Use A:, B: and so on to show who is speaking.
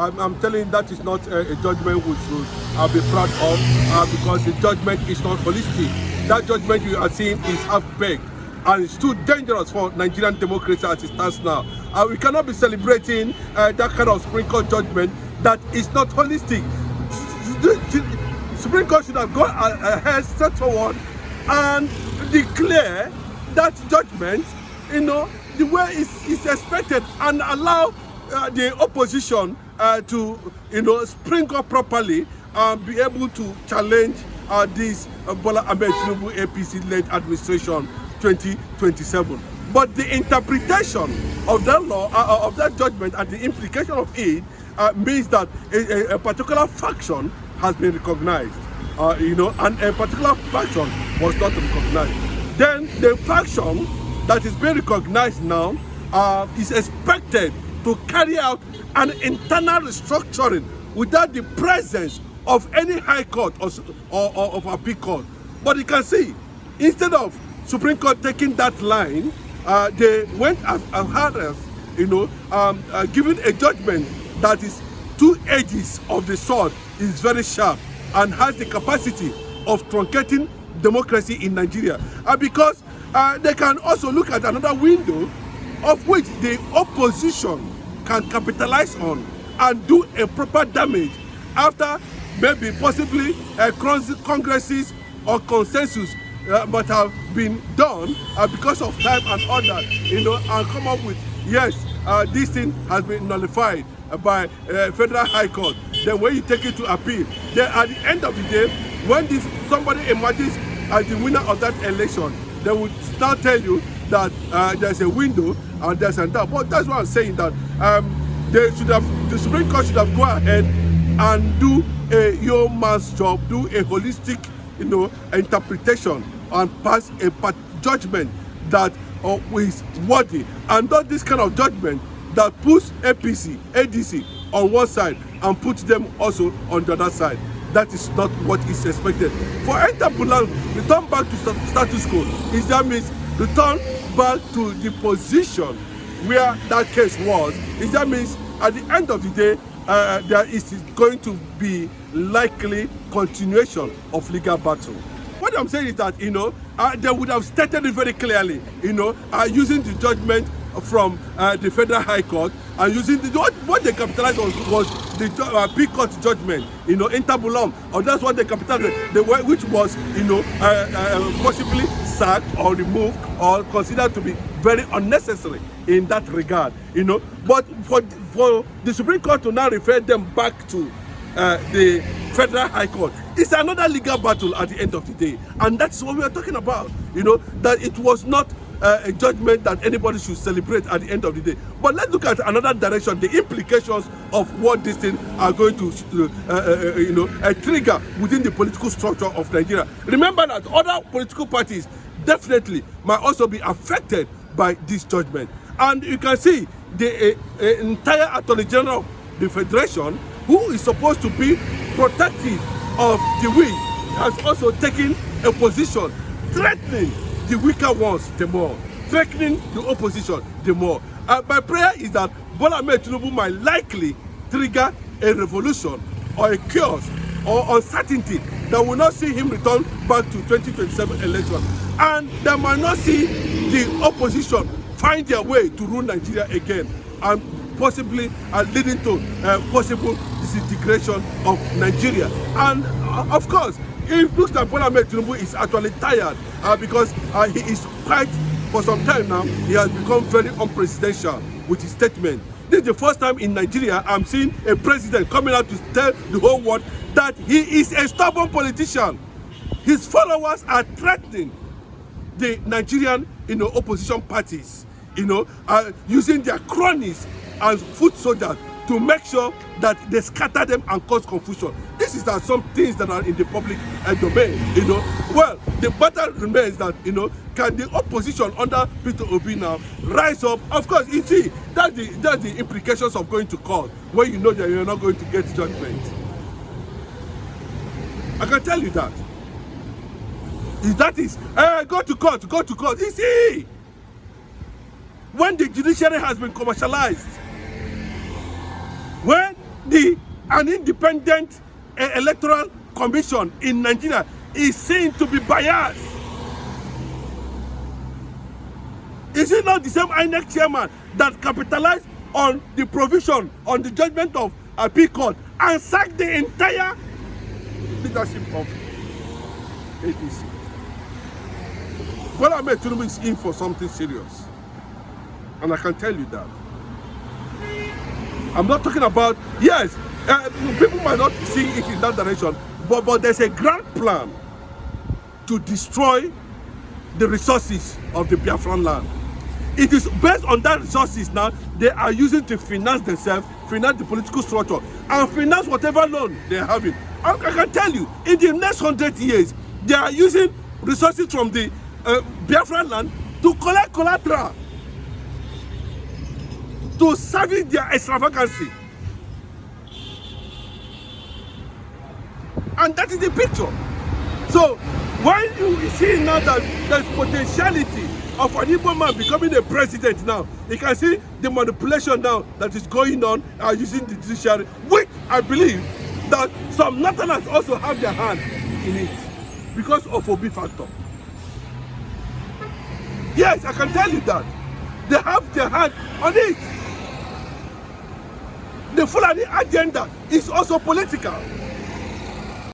A: I'm telling you that is not a judgment we should be proud of because the judgment is not holistic. That judgment you are seeing is half-baked and it's too dangerous for Nigerian democracy as it stands now. We cannot be celebrating that kind of Supreme Court judgment that is not holistic. The Supreme Court should have gone ahead, step forward and declare that judgment, the way it's expected and allow the opposition to spring up properly and be able to challenge this Bola Ahmed Tinubu APC-led administration 2027. But the interpretation of that law, of that judgment, and the implication of it means that a particular faction has been recognized, and a particular faction was not recognized. Then the faction that is being recognized now is expected to carry out an internal restructuring without the presence of any high court or of appeal court. But you can see, instead of Supreme Court taking that line, they went as hard as, giving a judgment that is two edges of the sword, is very sharp and has the capacity of truncating democracy in Nigeria. Because they can also look at another window of which the opposition can capitalize on and do a proper damage after maybe possibly congresses or consensus but have been done because of time and order, and come up with, yes, this thing has been nullified by Federal High Court. Then when you take it to appeal, then at the end of the day, when somebody emerges as the winner of that election, they will now tell you that there's a window and there's a doubt. But that's why I'm saying that the Supreme Court should have gone ahead and do a yeoman's job, do a holistic, interpretation and pass a judgment that is worthy, and not this kind of judgment that puts APC, ADC on one side and puts them also on the other side. That is not what is expected. For Entabulan, return back to status quo. That means return back to the position where that case was. That means at the end of the day, there is going to be likely continuation of legal battle. What I'm saying is that, they would have stated it very clearly, using the judgment from the Federal High Court and using what they capitalized on was the Big Court judgment, Entabulan, or that's what they capitalized, which was, possibly sacked or removed or considered to be very unnecessary in that regard, But for the Supreme Court to now refer them back to the Federal High Court, it's another legal battle at the end of the day, and that's what we are talking about. That it was not a judgment that anybody should celebrate at the end of the day. But let's look at another direction, the implications of what these things are going to trigger within the political structure of Nigeria. Remember that other political parties definitely might also be affected by this judgment, and you can see the entire Attorney General of the Federation, who is supposed to be protective of the weak, has also taken a position threatening the weaker ones the more, threatening the opposition the more. My prayer is that Bola Ahmed Tinubu might likely trigger a revolution or a chaos or uncertainty that will not see him return back to 2027 election, and that might not see the opposition find their way to rule Nigeria again, and possibly leading to possible disintegration of Nigeria. And of course, it looks like Bola Ahmed Tinubu is actually tired because he is quite, for some time now, he has become very unpresidential with his statement. This is the first time in Nigeria I'm seeing a president coming out to tell the whole world that he is a stubborn politician. His followers are threatening the Nigerian opposition parties, using their cronies as foot soldiers to make sure that they scatter them and cause confusion. This is some things that are in the public domain, Well, the battle remains that, can the opposition under Peter Obi now rise up? Of course, you see, that's the implications of going to court, where you know that you're not going to get judgment. I can tell you that. That is, go to court. You see, when the judiciary has been commercialized, when an independent electoral commission in Nigeria is seen to be biased. Is it not the same INEC chairman that capitalized on the provision on the judgment of appeal court and sacked the entire leadership of APC? Bola Ahmed Tinubu is in for something serious, and I can tell you that. I'm not talking about, yes, people might not see it in that direction, but there's a grand plan to destroy the resources of the Biafran land. It is based on that resources now they are using to finance themselves, finance the political structure, and finance whatever loan they're having. I can tell you, in the next 100 years, they are using resources from the Biafran land to collect collateral, to service their extravagancy. And that is the picture. So when you see now that there's potentiality of an Igbo man becoming a president now, you can see the manipulation now that is going on using the judiciary, which I believe that some Northerners also have their hand in it because of Obi factor. Yes, I can tell you that. They have their hand on it. The Fulani agenda is also political.